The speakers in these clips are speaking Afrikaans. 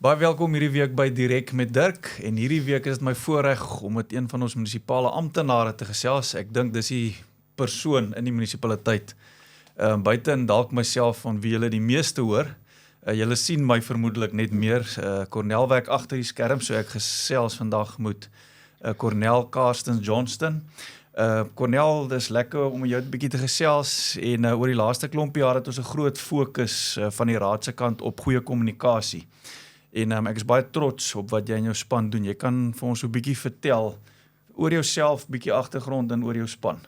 Baie welkom hierdie week by Direk met Dirk en hierdie week is dit my voorreg om met een van ons munisipale amptenare te gesels. Ek dink dis die persoon in die munisipaliteit. Buite en dalk myself van wie julle die meeste hoor. Julle sien my vermoedelik net meer. Cornel werk agter die skerm, so ek gesels vandag met Cornel Carstens Johnston. Cornel, dis lekker om met jou 'n bietjie te gesels en oor die laaste klompie jare het ons 'n groot fokus van die raad se kant op goeie kommunikasie. En ek is baie trots op wat jy in jou span doen. Jy kan vir ons so 'n bietjie vertel oor jouself, bietjie agtergrond en oor jou span.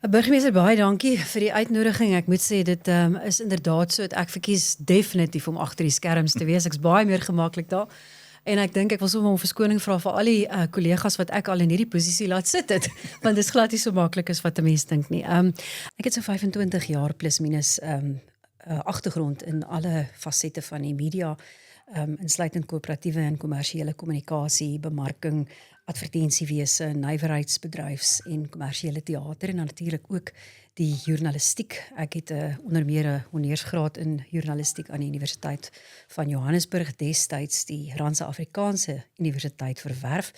Burgemeester, baie dankie vir die uitnodiging. Ek moet sê, dit is inderdaad so dat ek verkies definitief om agter die skerms te wees. Ek's baie meer gemaklik daar. En ek dink ek wil sommer om verskoning vra vir al die kollegas wat ek al in hierdie posisie laat sit het, want dit is glad nie so maklik as wat 'n mens dink nie. Ek het so 25 jaar plus minus agtergrond in alle fasette van die media, insluitend koöperatiewe en kommersiële kommunikasie, bemarking, advertensiewese, nywerheidsbedryfs en kommersiële teater en natuurlik ook die journalistiek. Ek het onder meer 'n honeursgraad in journalistiek aan die Universiteit van Johannesburg, destyds die Randse Afrikaanse Universiteit verwerf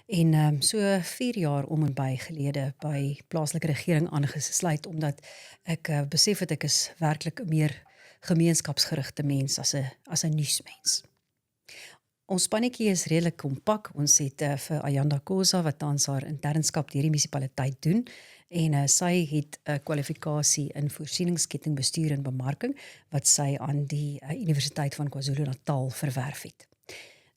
en so 4 jaar om en by gelede by plaaslike regering aangesluit omdat ek besef het ek is werklik 'n meer gemeenskapsgerigte mens as 'n nuusmens. Ons spannetjie is redelik kompak. Ons het vir Ayanda Khoza wat tans haar internskap deur die munisipaliteit doen en sy het 'n kwalifikasie in voorsieningskettingbestuur en bemarking wat sy aan die Universiteit van KwaZulu-Natal verwerf het.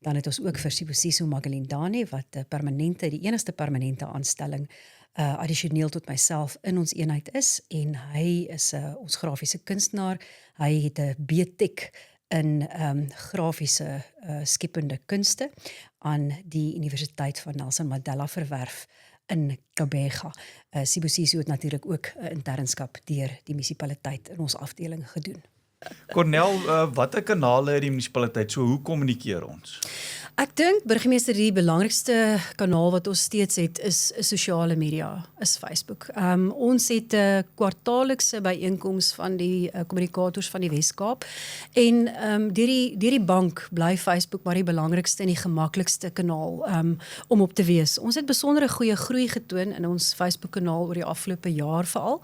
Dan het ons ook vir Sibusiso Magalindane wat die enigste permanente aanstelling addisioneel tot myself in ons eenheid is en hy is ons grafiese kunstenaar. Hy het 'n B.Tech in grafiese skepende kunste aan die Universiteit van Nelson Mandela verwerf in Gqeberha. Sibusiso het natuurlik ook 'n internskap deur die munisipaliteit in ons afdeling gedoen. Cornel, watter kanale het die munisipaliteit? So hoe kommunikeer ons? Ek dink, burgemeester, die belangrikste kanaal wat ons steeds het is sosiale media, is Facebook. Ons het 'n kwartaallikse byeenkoms van die kommunikators van die Wes-Kaap en deur die bank bly Facebook maar die belangrikste en die gemaklikste kanaal om op te wees. Ons het besondere goeie groei getoon in ons Facebook kanaal oor die afgelope jaar veral.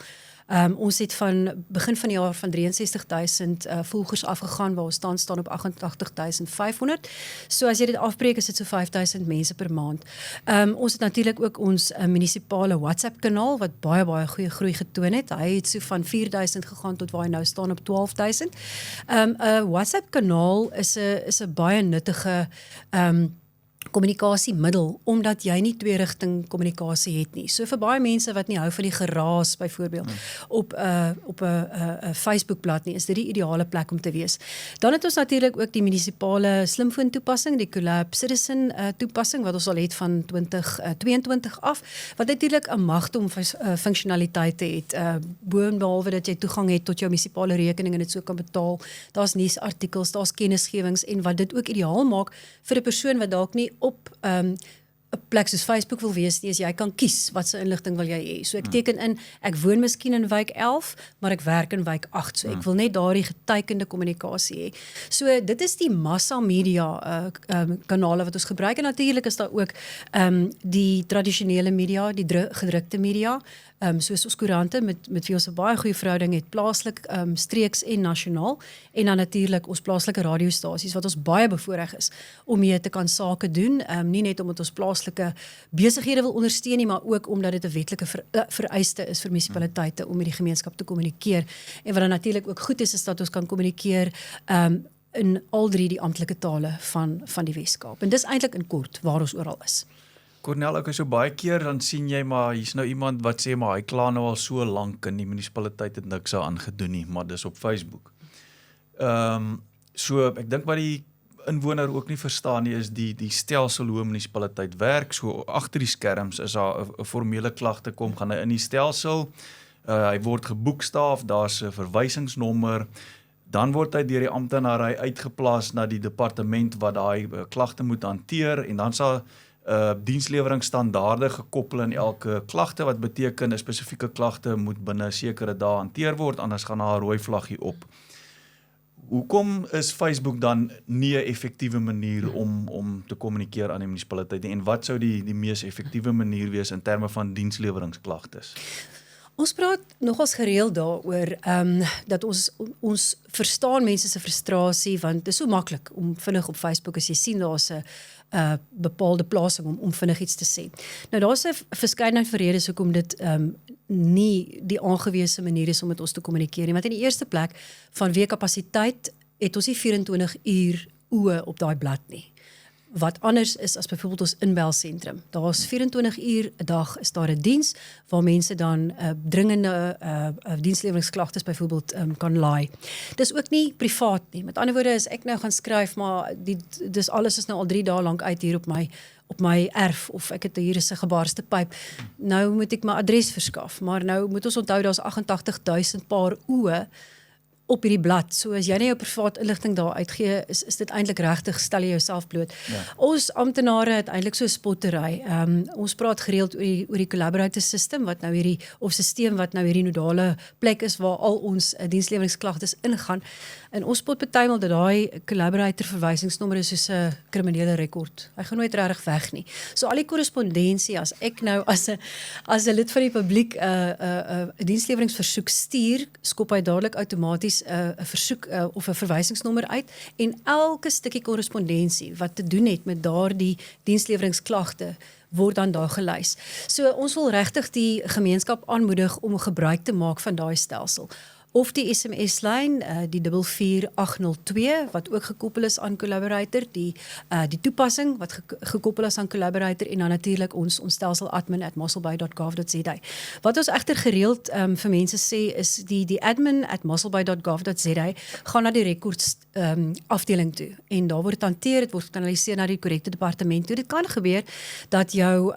Ons het van begin van die jaar van 63.000 volgers afgegaan waar ons tans staan op 88.500. So as jy dit afbreek is dit so 5.000 mense per maand. Ons het natuurlik ook ons munisipale WhatsApp kanaal wat baie goeie groei getoon het. Hy het so van 4.000 gegaan tot waar hy nou staan op 12.000. 'n WhatsApp kanaal is 'n baie nuttige kommunikasiemiddel, omdat jy nie twee-rigting kommunikasie het nie. So vir baie mense wat nie hou van die geraas byvoorbeeld op 'n Facebookblad nie, is dit die ideale plek om te wees. Dan het ons natuurlik ook die munisipale slimfoon toepassing, die Collab Citizen toepassing wat ons al het van 2022 af, wat natuurlik 'n magdom funksionaliteite het. Boonbehalwe dat jy toegang het tot jou munisipale rekening en dit so kan betaal. Daar's nuusartikels, daar's kennisgewings en wat dit ook ideaal maak vir 'n persoon wat dalk nie op 'n plek soos Facebook wil wees nie, is jy kan kies wat se inligting wil jy hê. So ek teken in, ek woon miskien in wijk 11, maar ek werk in wijk 8, so ek wil net daardie getekende kommunikasie hê. So dit is die massa media kanale wat ons gebruik en natuurlik is daar ook die tradisionele media, die gedrukte media, soos ons koerante met wie ons 'n baie goeie verhouding het, plaaslik, streeks en nasionaal, en dan natuurlik ons plaaslike radiostasies wat ons baie bevoorreg is om mee te kan sake doen, nie net omdat ons plaaslike besighede wil ondersteun nie, maar ook omdat dit 'n wetlike vereiste is vir munisipaliteite om met die gemeenskap te kommunikeer. En wat dan natuurlik ook goed is dat ons kan kommunikeer in al 3 die amptelike tale van die Wes-Kaap. En dis eintlik in kort waar ons oral is. Cornel, ek is so baie keer, dan sien jy maar, hier's nou iemand wat sê, maar hy kla nou al so lank en die munisipaliteit het niks aan gedoen nie, maar dis op Facebook. So, ek dink wat die inwoner ook nie verstaan nie, is die stelsel hoe 'n munisipaliteit werk. So, agter die skerms is daar 'n formele klagte kom, gaan hy in die stelsel, hy word geboekstaaf, daar's 'n verwysingsnommer, dan word hy deur die amptenaar uitgeplaas na die departement wat daai klagte moet hanteer, en dan sal diensleweringsstandaarde gekoppel in elke klagte, wat beteken 'n spesifieke klagte moet binne 'n sekere dae hanteer word, anders gaan daar 'n rooi vlaggie op. Hoekom is Facebook dan nie 'n effektiewe manier om te kommunikeer aan die munisipaliteit nie? En wat sou die mees effektiewe manier wees in terme van diensleweringklagtes? Ons praat nogals gereeld daaroor dat ons verstaan mense se frustrasie, want dit is so maklik om vinnig op Facebook as jy sien daar's 'n bepaalde plasing om vinnig iets te sê. Nou daar's 'n verskeidenheid van redes hoekom dit nie die aangewese manier is om met ons te kommunikeer nie. Want in die eerste plek, vanweë kapasiteit het ons nie 24 uur oë op daai blad nie. Wat anders is as byvoorbeeld ons inbelsentrum. Daar's 24 uur 'n dag is daar 'n diens waar mense dan dringende diensleweringsklagtes byvoorbeeld kan laai. Dis ook nie privaat nie. Met ander woorde, as ek nou gaan skryf, maar dis alles is nou al 3 dae lank uit hier op my erf, of ek het hier is 'n gebaarste pyp. Nou moet ek my adres verskaf, maar nou moet ons onthou daar's 88,000 paar oë op hierdie blad. So as jy nie jou privaat inligting daar uitgee, is dit eintlik regtig, stel jy jouself bloot. Ja. Ons amptenare het eintlik so 'n spottery. Ons praat gereeld oor die collaborative system wat nou stelsel wat nou hierdie nodale plek is waar al ons diensleweringsklagtes ingaan. En ons spot partymal dat daai collaborator verwysingsnommer is soos 'n kriminele rekord. Hy gaan nooit regtig weg nie. So al die korrespondensie, as ek nou as 'n lid van die publiek 'n diensleweringsversoek stuur, skop hy dadelik outomaties 'n versoek of 'n verwysingsnommer uit, en elke stukkie korrespondensie wat te doen het met daardie diensleweringsklagte word dan daar gelys. So ons wil regtig die gemeenskap aanmoedig om gebruik te maak van daai stelsel. Of die SMS-lyn, die 44802, wat ook gekoppel is aan Collaborator, die toepassing wat gekoppel is aan Collaborator, en dan natuurlik ons stelsel admin@mosselbaai.gov.za. Wat ons egter gereeld vir mense sê is die admin@mosselbaai.gov.za gaan na die rekords afdeling toe, en daar word hanteer, dit word gekanaliseer na die korrekte departement toe. Dit kan gebeur dat jou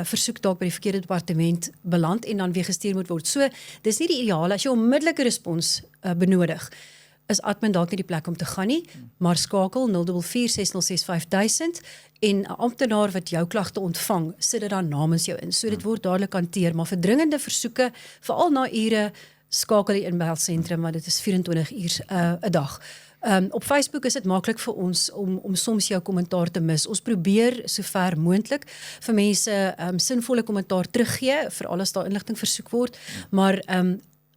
versoek dalk by die verkeerde departement beland en dan weer gestuur moet word. So, dis nie die ideale as jy onmiddellik respons benodig, is admin dalk nie die plek om te gaan nie, maar skakel 0446065 en 'n amptenaar wat jou klagte ontvang, sit dit dan namens jou in. So dit word dadelik hanteer, maar vir dringende versoeke, veral na ure, skakel die inbelsentrum, want dit is 24 uur 'n dag. Op Facebook is dit maklik vir ons om soms jou kommentaar te mis. Ons probeer sover moontlik vir mense sinvolle kommentaar teruggee, veral as daar inligting versoek word, maar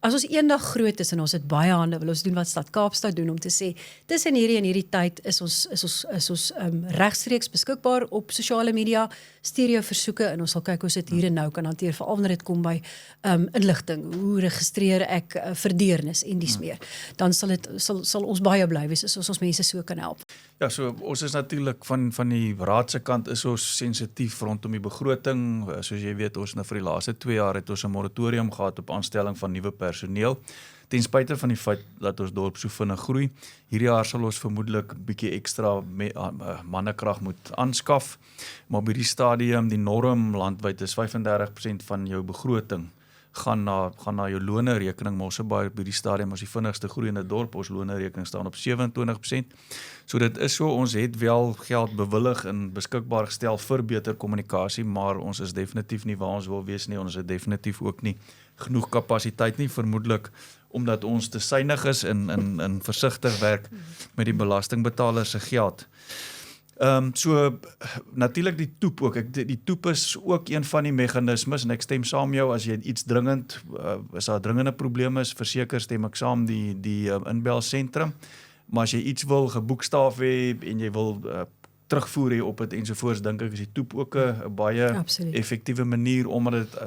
as ons eendag groot is en ons het baie hande, wil ons doen wat Stad Kaapstad doen om te sê, tussen hierdie en hierdie tyd is ons regstreeks beskikbaar op sosiale media, stuur jou versoeke en ons sal kyk hoe ons dit hier en nou kan hanteer, veral wanneer dit kom by inligting, hoe registreer ek verdeernis en dies meer. Dan sal ons baie bly wees as ons mense so kan help. Ja, so ons is natuurlik van die raad se kant is ons sensitief rondom die begroting. Soos jy weet, ons nou vir die laaste 2 jaar het ons 'n moratorium gehad op aanstelling van nuwe personeel. Ten spyte van die feit dat ons dorp so vinnig groei, hierdie jaar sal ons vermoedelik 'n bietjie ekstra mannekrag moet aanskaf. Maar by die stadium, die norm landwyd is 35% van jou begroting gaan na jou lone rekening. Mosselbaai by die stadium as die vinnigste groeiende dorp, ons lone rekening staan op 27%. So dit is so, ons het wel geld bewillig en beskikbaar gestel vir beter kommunikasie, maar ons is definitief nie waar ons wil wees nie. Ons het definitief ook nie genoeg kapasiteit nie, vermoedelik omdat ons te suinig is en versigtig werk met die belastingbetaler se geld. So natuurlik die toep ook. Die toep is ook een van die meganismes en ek stem saam jou as jy iets dringend, as daar dringende probleme is, verseker stem ek saam die inbelsentrum. Maar as jy iets wil geboekstaaf hê en jy wil terugvoer hê op dit ensovoorts, dink ek is die toep ook 'n baie effektiewe manier omdat dit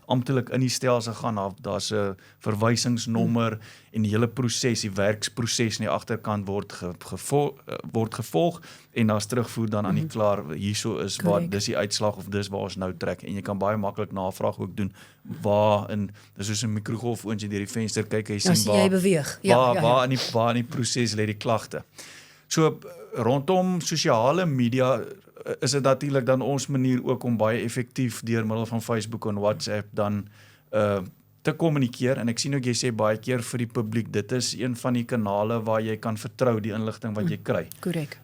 amptelik in die stelsel gaan. Daar's 'n verwysingsnommer en die hele proses, die werksproses in die agterkant word gevolg en daar's terugvoer dan aan die klaar, hierso is wat dis die uitslag of dis waar ons nou trek, en jy kan baie maklik navraag ook doen dis soos 'n mikrogolf oond jy deur die venster kyk en jy sien waar jy beweeg. Waar in die proses lê die klagte. So rondom sosiale media is dit natuurlik dan ons manier ook om baie effektief deur middel van Facebook en WhatsApp dan te kommunikeer en ek sien ook jy sê baie keer vir die publiek, dit is een van die kanale waar jy kan vertrou die inligting wat jy kry. Korrek.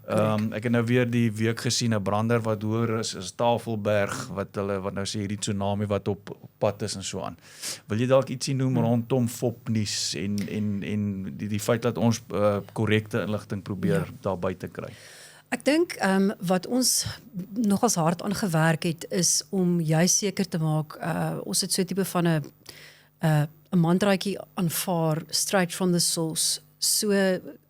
Ek het nou weer die week gesien 'n brander wat hoër is as Tafelberg wat nou sê hierdie tsunami wat op pad is en so aan. Wil jy dalk ietsie noem rondom fopnuus en die feit dat ons korrekte inligting probeer daar buite kry? Ek dink wat ons nogals hard aan gewerk het is om juist seker te maak ons het so 'n tipe van 'n mantraatjie aanvaar straight from the source. So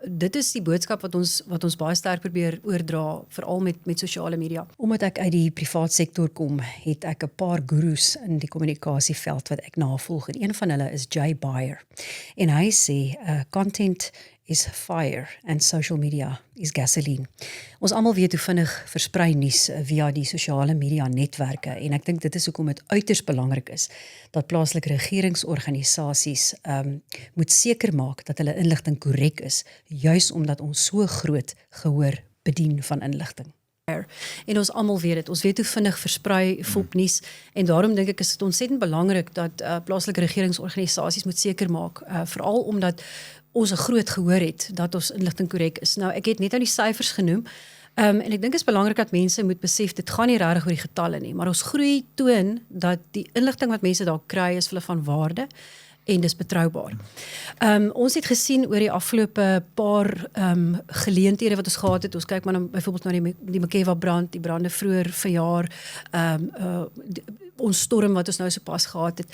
dit is die boodskap wat ons baie sterk probeer oordra veral met sosiale media. Omdat ek uit die privaat sektor kom, het ek 'n paar gurus in die kommunikasieveld wat ek navolg. En een van hulle is Jay Baer. En hy sê content is fire and social media is gasoline. Ons almal weet hoe vinnig versprei nuus via die sosiale media netwerke en ek dink dit is hoekom dit uiters belangrik is dat plaaslike regeringsorganisasies moet seker maak dat hulle inligting korrek is, juis omdat ons so groot gehoor bedien van inligting. En ons almal weet dit. Ons weet hoe vinnig versprei fopnuus en daarom dink ek is dit ontsettend belangrik dat plaaslike regeringsorganisasies moet seker maak, veral omdat ons 'n groot gehoor het dat ons inligting korrek is. Nou, ek het net nou die syfers genoem, en ek dink dit is belangrik dat mense moet besef, dit gaan nie regtig oor die getalle nie, maar ons groei toon dat die inligting wat mense daar kry is vir hulle van waarde en dis betroubaar. Ons het gesien oor die afgelope paar geleenthede wat ons gehad het, ons kyk maar byvoorbeeld na die Makeva brand, die brande vroeër vanjaar, ons storm wat ons nou sopas gehad het,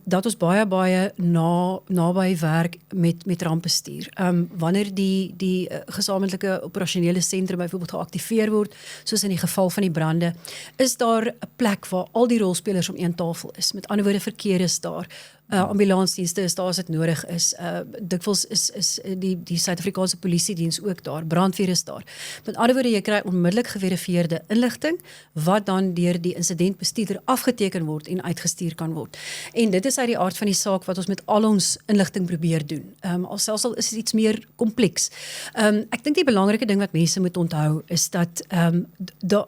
dat ons baie naby werk met rampbestuur. Wanneer die gesamentlike operasionele sentrum byvoorbeeld geaktiveer word, soos in die geval van die brande, is daar 'n plek waar al die rolspelers om een tafel is. Met ander woorde, verkeer is daar, ambulansdienste is daar as dit nodig is, dikwels is die Suid-Afrikaanse Polisiediens ook daar, brandweer is daar. Met ander woorde, jy kry onmiddellik geverifieerde inligting, wat dan deur die insidentbestuurder afgeteken word en uitgestuur kan word. En dit is uit die aard van die saak wat ons met al ons inligting probeer doen. Selfs al is dit iets meer kompleks. Ek dink die belangrike ding wat mense moet onthou is dat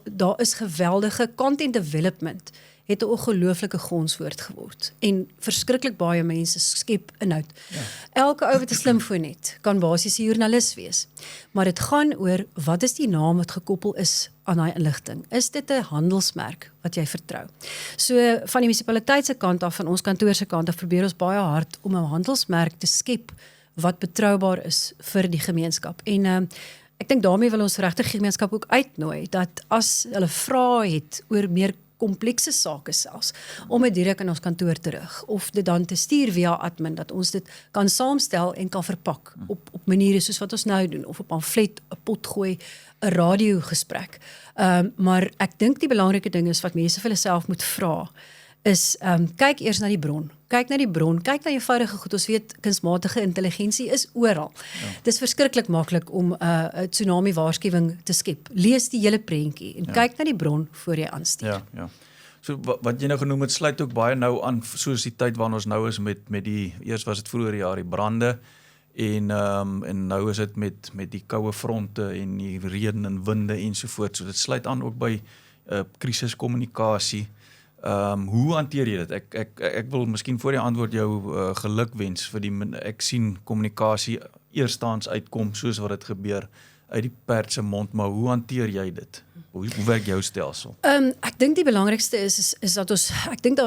daar is geweldige content development het 'n ongelooflike gonswoord geword en verskriklik baie mense skep inhoud. Ja. Elke ou wat 'n slimfoon het, kan basies 'n joernalis wees. Maar dit gaan oor wat is die naam wat gekoppel is aan daai inligting. Is dit 'n handelsmerk wat jy vertrou? So van die munisipaliteit se kant af, van ons kantoor se kant af, probeer ons baie hard om 'n handelsmerk te skep wat betroubaar is vir die gemeenskap. En ek dink daarmee wil ons regtig die gemeenskap ook uitnooi dat as hulle vrae het oor meer komplekse sake selfs, om dit direk in ons kantoor terug, of dit dan te stuur via admin, dat ons dit kan saamstel en kan verpak, op maniere soos wat ons nou doen, of 'n pamflet, 'n pot gooi, 'n radiogesprek. Maar ek dink die belangrike ding is wat mense vir hulle self moet vra, is kyk eers na die bron. Kyk na die bron, kyk na eenvoudige goed. Ons weet kunsmatige intelligensie is oral. Ja. Dit is verskriklik maklik om 'n tsunami waarskuwing te skep. Lees die hele prentjie en kyk na die bron voor jy aanstuur. Ja. So wat jy nou genoem het, sluit ook baie nou aan soos die tyd waarin ons nou is met die, eers was dit vroeër jaar die brande en nou is dit met die koue fronte en die reën en winde ensovoorts. So dit sluit aan ook by krisiskommunikasie. Hoe hanteer jy dit? Ek wil miskien voor die antwoord jou geluk wens vir ek sien kommunikasie eerstens uitkom soos wat dit gebeur uit die perd se mond, maar hoe hanteer jy dit? Hoe werk jou stelsel? Ek dink die belangrikste is dat ons,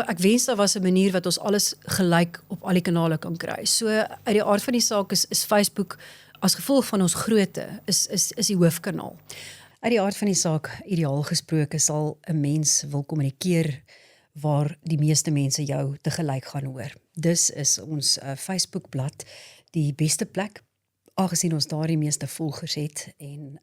ek wens daar was 'n manier wat ons alles gelyk op al die kanale kan kry. So uit die aard van die saak is Facebook as gevolg van ons grootte is die hoofkanaal. Uit die aard van die saak, ideaal gesproke, sal 'n mens wil kommunikeer waar die meeste mense jou te gelyk gaan hoor. Dus is ons Facebookblad die beste plek, aangesien ons daar die meeste volgers het en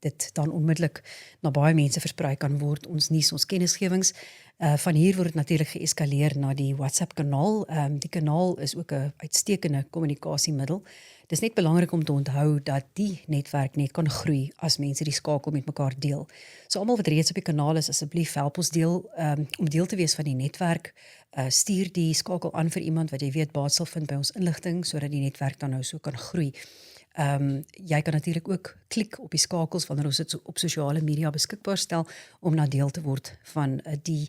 dit dan onmiddellik na baie mense versprei kan word, ons nuus, ons kennisgewings. Van hier word dit natuurlik geeskaleer na die WhatsApp kanaal. Die kanaal is ook 'n uitstekende kommunikasiemiddel. Dit is net belangrik om te onthou dat die netwerk net kan groei as mense die skakel met mekaar deel. So almal wat reeds op die kanaal is, asseblief help ons deel om deel te wees van die netwerk. Stuur die skakel aan vir iemand wat jy weet baat sal vind by ons inligting, sodat die netwerk dan nou so kan groei. Jy kan natuurlik ook klik op die skakels wanneer ons dit op sosiale media beskikbaar stel om na deel te word van die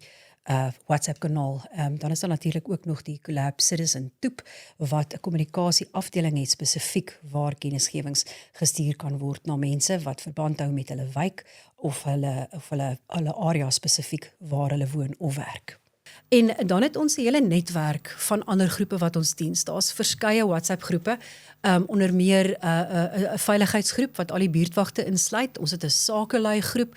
WhatsApp kanaal. Dan is daar natuurlik ook nog die Collab Citizen Toep wat 'n kommunikasie afdeling het spesifiek waar kennisgewings gestuur kan word na mense wat verband hou met hulle wijk of hulle area spesifiek waar hulle woon of werk. En dan het ons 'n hele netwerk van ander groepe wat ons dien. Daar's verskeie WhatsApp groepe, onder meer 'n veiligheidsgroep wat al die buurtwagte insluit. Ons het 'n sakelei groep,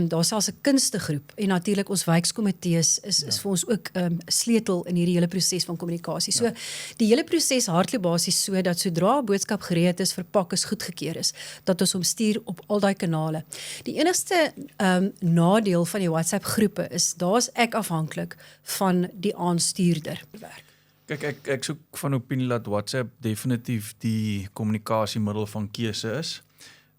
daar's selfs 'n kunstegroep en natuurlik ons wijkskomitees is vir ons ook 'n sleutel in hierdie hele proses van kommunikasie. So die hele proses hardloop basies so dat sodra 'n boodskap gereed is, verpak is, goedgekeur is, dat ons hom stuur op al daai kanale. Die enigste nadeel van die WhatsApp groepe is daar's ek afhanklik van die aanstuurder werk. Kyk, ek soek van opinie dat WhatsApp definitief die kommunikasiemiddel van keuse is.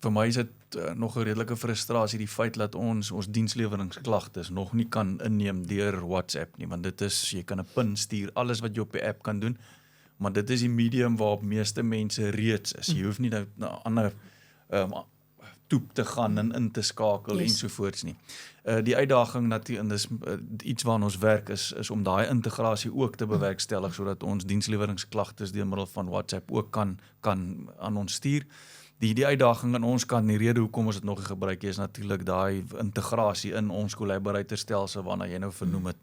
Vir my is dit nog 'n redelike frustrasie die feit dat ons diensleweringsklagtes nog nie kan inneem deur WhatsApp nie, want dit is, jy kan 'n pin stuur, alles wat jy op die app kan doen, maar dit is die medium waarop meeste mense reeds is. Jy hoef nie na 'n ander toep te gaan en in te skakel ensovoorts nie. Die uitdaging natuurlik, en dis iets waaraan ons werk, is om daai integrasie ook te bewerkstellig sodat ons diensleweringsklagtes deur middel van WhatsApp ook kan aan ons stuur. Die uitdaging aan ons kant, die rede hoekom ons dit nog gebruik is natuurlik daai integrasie in ons collaborator stelsel waarna jy nou vernoem het.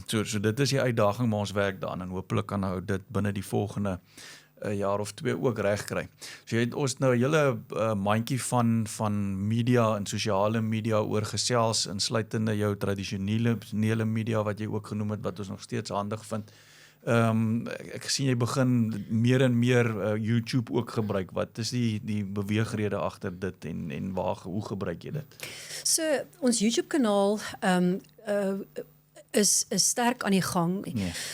So dit is die uitdaging, maar ons werk daaraan en hopelik kan nou dit binne die volgende 'n jaar of 2 ook reg kry. So jy het ons nou 'n hele mandjie van media en sosiale media oorgesels, insluitende jou tradisionele media wat jy ook genoem het, wat ons nog steeds handig vind. Ek sien jy begin meer en meer YouTube ook gebruik. Wat is die beweegrede agter dit en hoe gebruik jy dit? So ons YouTube kanaal is sterk aan die gang.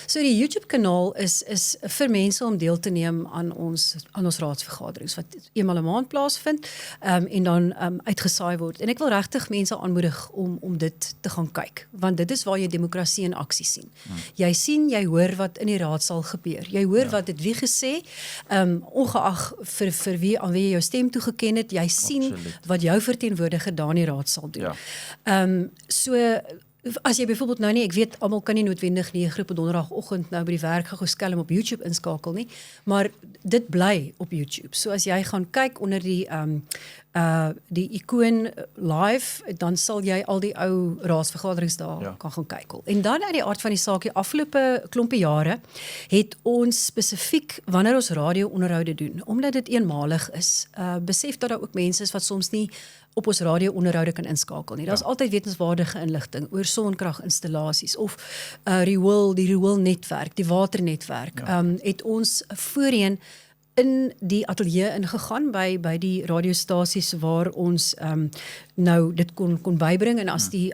So die YouTube kanaal is vir mense om deel te neem aan ons raadsvergaderings wat eenmal 'n maand plaasvind en dan uitgesaai word. En ek wil regtig mense aanmoedig om dit te gaan kyk, want dit is waar jy demokrasie in aksie sien. Jy sien, jy hoor wat in die raadsaal gebeur. Jy hoor wat het wie gesê, ongeag vir wie aan wie jy jou stem toegeken het, jy sien wat jou verteenwoordiger daar in die raadsaal doen. So as jy byvoorbeeld nou nie, ek weet almal kan nie noodwendig nie 'n groep op donderdagoggend nou by die werk gou skelm op YouTube inskakel nie, maar dit bly op YouTube. So as jy gaan kyk onder die icoon live, dan sal jy al die ou raadsvergaderings daar kan gaan kyk. En dan uit die aard van die saak, die afgelope klompie jare het ons spesifiek wanneer ons radio-onderhoude doen, omdat dit eenmalig is, besef dat daar ook mense is wat soms nie op ons radio-onderhoude kan inskakel nie. Daar's altyd wetenskapwaardige inligting oor sonkraginstallasies of die Riool-netwerk, die waternetwerk. Het ons voorheen in die ateljee ingegaan by die radiostasies waar ons nou dit kon bybring en as die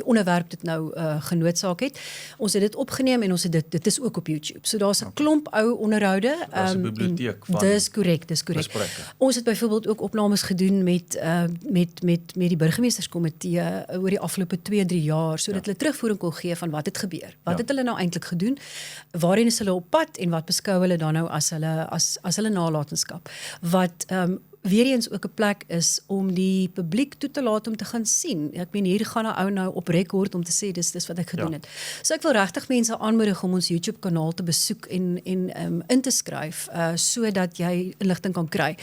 onderwerp dit nou genoodsaak het. Ons het dit opgeneem en ons het dit is ook op YouTube. So daar's 'n klomp ou onderhoude. Daar's 'n biblioteek van dis korrek. Ons het byvoorbeeld ook opnames gedoen met die burgemeesterskomitee oor die afgelope 2-3 jaar, sodat hulle terugvoering kon gee van wat het gebeur. Wat het hulle nou eintlik gedoen? Waarheen is hulle op pad en wat beskou hulle dan nou as hulle nalatenskap? Wat weer eens ook 'n plek is om die publiek toe te laat om te gaan sien. Ek meen hier gaan 'n ou nou op rekord om te sê dis wat ek gedoen het. So ek wil regtig mense aanmoedig om ons YouTube kanaal te besoek en in te skryf sodat jy inligting kan kry.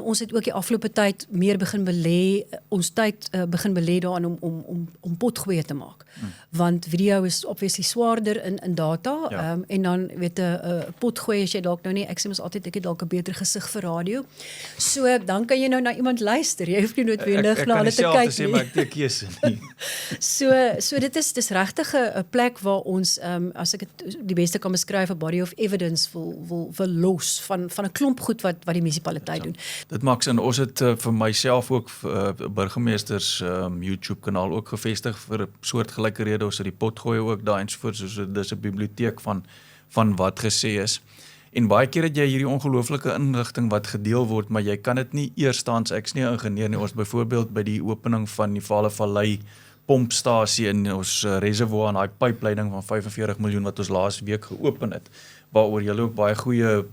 Ons het ook die afgelope tyd meer begin belê, ons tyd begin belê daaraan om potgoeie te maak. Want video is obviously swaarder in data en dan weet 'n potgoeie as jy dalk nou nie, ek sê mos altyd ek het dalk 'n beter gesig vir radio. So dan kan jy nou na iemand luister. Jy hoef nie noodwendig na hulle te kyk nie. Ek kan sê maar ek het keuse nie. So dit is regtig 'n plek waar ons as ek dit die beste kan beskryf, 'n body of evidence wil los van 'n klomp goed wat die munisipaliteit doen. Dit maak sin. Ons het vir myself ook burgemeesters YouTube kanaal ook gevestig vir 'n soortgelyke rede. Ons het die potgooi ook daar ensovoorts. So dis 'n biblioteek van wat gesê is. En baie keer het jy hierdie ongelooflike inligting wat gedeel word, maar jy kan dit nie eerstens, ek's nie 'n ingenieur nie, ons byvoorbeeld by die opening van die Vaal Vallei pompstasie in ons reservoir en daai pypleiding van 45 miljoen wat ons laas week geopen het, waaroor jy ook baie goeie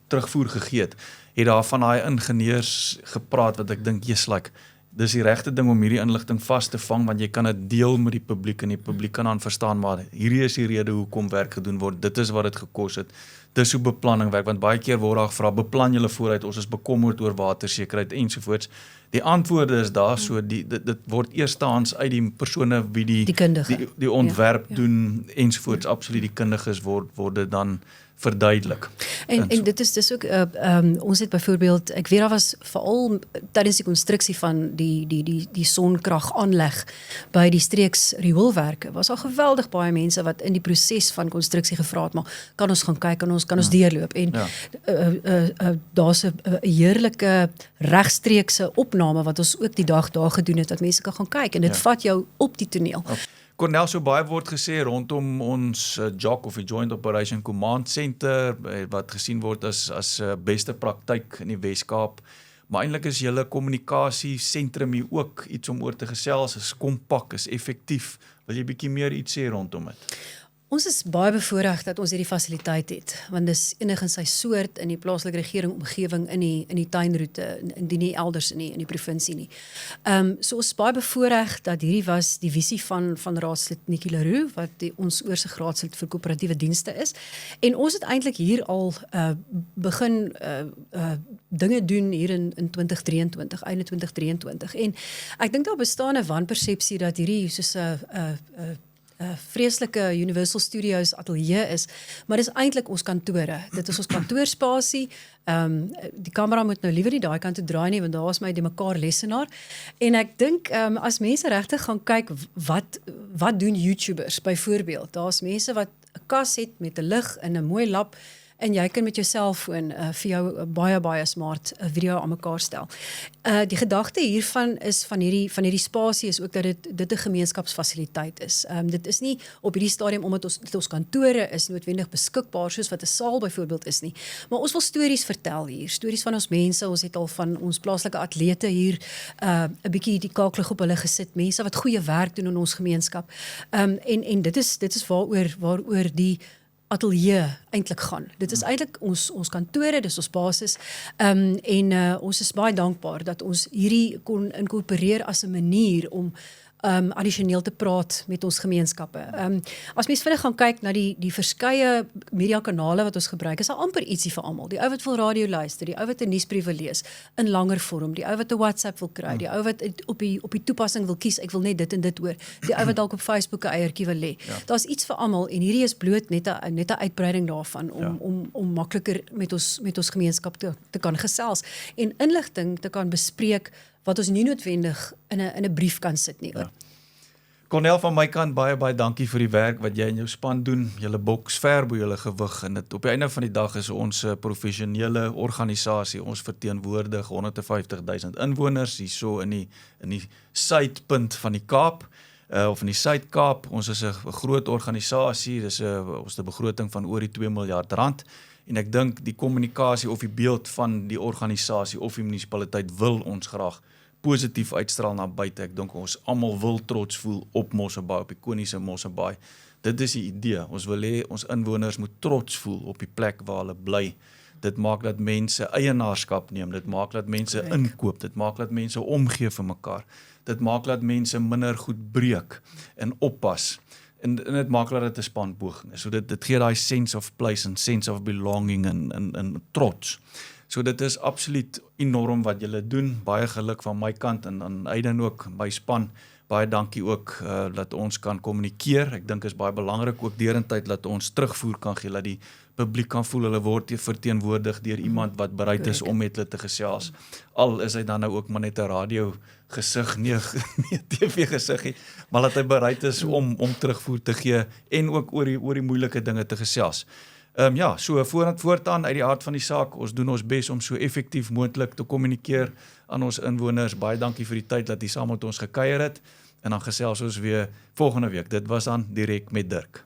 terugvoer gegee het daar van daai ingenieurs gepraat wat ek dink, dis die regte ding om hierdie inligting vas te vang, want jy kan dit deel met die publiek en die publiek kan dan verstaan, maar hierdie is die rede hoekom werk gedoen word, dit is wat dit gekos het, dis hoe beplanning werk, want baie keer word daar gevra, beplan julle vooruit, ons is bekommerd oor watersekerheid ensovoorts. Die antwoorde is daar, so dit word eerstehands uit die persone wie die ontwerp doen ensovoorts, absoluut die kundiges word dit dan verduidelik. En dit is ook, ons het byvoorbeeld, ek weet daar was veral tydens die konstruksie van die sonkragaanleg by die streeks rioolwerke, was al geweldig baie mense wat in die proses van konstruksie gevra het, maar kan ons gaan kyk, kan ons deurloop, en daar's 'n heerlike regstreekse opname wat ons ook die dag daar gedoen het, dat mense kan gaan kyk, en dit vat jou op die toneel. Cornel, so baie word gesê rondom ons JOC of die Joint Operation Command Center, wat gesien word as beste praktyk in die Wes-Kaap, maar eintlik is julle kommunikasie sentrum hier ook iets om oor te gesels, is kompak, is effektief. Wil jy bietjie meer iets sê rondom dit? Ons is baie bevoorreg dat ons hierdie fasiliteit het, want dis enig in sy soort in die plaaslike regering omgewing in die tuinroete, indien nie elders in die provinsie nie. So ons is baie bevoorreg dat hierdie was die visie van raadslid Nikki Leroux, wat ons oorsigraadslid vir koöperatiewe dienste is, en ons het eintlik hier al begin dinge doen hier in 2023, einde 2023, en ek dink daar bestaan 'n wanpersepsie dat hierdie soos 'n vreeslike Universal Studios ateljee is, maar dis eintlik ons kantore. Dit is ons kantoorspasie. Die kamera moet nou liewer nie daai kant toe draai nie, want daar is my die mekaar lesenaar. En ek dink as mense regtig gaan kyk wat doen YouTubers byvoorbeeld. Daar's mense wat 'n kas het met 'n lig en 'n mooi lap, en jy kan met jou selfoon vir jou baie smart video aan mekaar stel. Die gedagte hiervan is van hierdie spasie is ook dat dit 'n gemeenskapsfasiliteit is. Dit is nie op hierdie stadium omdat ons kantore is noodwendig beskikbaar soos wat 'n saal byvoorbeeld is nie, maar ons wil stories vertel hier, stories van ons mense. Ons het al van ons plaaslike atlete hier 'n bietjie die kaaklig op hulle gesit, mense wat goeie werk doen in ons gemeenskap. En dit is waaroor die ateljee eintlik gaan. Dit is eintlik ons kantore, dis ons basis, ons is baie dankbaar dat ons hierdie kon inkorporeer as 'n manier om addisioneel te praat met ons gemeenskappe. As mens vinnig gaan kyk na die verskeie mediakanale wat ons gebruik, is daar amper ietsie vir almal. Die ou wat wil radio luister, die ou wat 'n nuusbrief wil lees in langer vorm, die ou wat 'n WhatsApp wil kry, die ou wat op die toepassing wil kies, ek wil net dit en dit hoor, die ou wat dalk op Facebook 'n eiertjie wil lê. Daar's iets vir almal, en hierdie is bloot net 'n uitbreiding daarvan om makliker met ons gemeenskap te kan gesels en inligting te kan bespreek wat ons nie noodwendig in 'n brief kan sit nie. Cornel, van my kant baie dankie vir die werk wat jy en jou span doen. Julle boks ver bo julle gewig, en dit op die einde van die dag is ons 'n professionele organisasie. Ons verteenwoordig 150,000 inwoners hierso in die suidpunt van die Kaap, of in die Suid-Kaap. Ons is 'n groot organisasie, ons het 'n begroting van oor die 2 miljard rand. En ek dink die kommunikasie of die beeld van die organisasie of die munisipaliteit wil ons graag positief uitstraal na buite. Ek dink ons almal wil trots voel op Mosselbaai, op die ikoniese Mosselbaai. Dit is die idee. Ons wil hê ons inwoners moet trots voel op die plek waar hulle bly. Dit maak dat mense eienaarskap neem, dit maak dat mense inkoop, dit maak dat mense omgee vir mekaar. Dit maak dat mense minder goed breek en oppas. En dit maak dat dit 'n spanpoging is. So dit gee daai sense of place en sense of belonging en trots. So dit is absoluut enorm wat julle doen. Baie geluk van my kant en Aiden ook, my span. Baie dankie ook dat ons kan kommunikeer. Ek dink is baie belangrik ook derentyd dat ons terugvoer kan gee, dat die publiek kan voel hulle word verteenwoordig deur iemand wat bereid is om met hulle te gesels. Al is hy dan nou ook maar net 'n radio gesig, nie 'n TV gesig nie, maar dat hy bereid is om terugvoer te gee en ook oor die moeilike dinge te gesels. So voortaan uit die aard van die saak, ons doen ons bes om so effektief moontlik te kommunikeer aan ons inwoners. Baie dankie vir die tyd dat jy saam met ons gekuier het, en dan gesels ons weer volgende week. Dit was dan Direk met Dirk.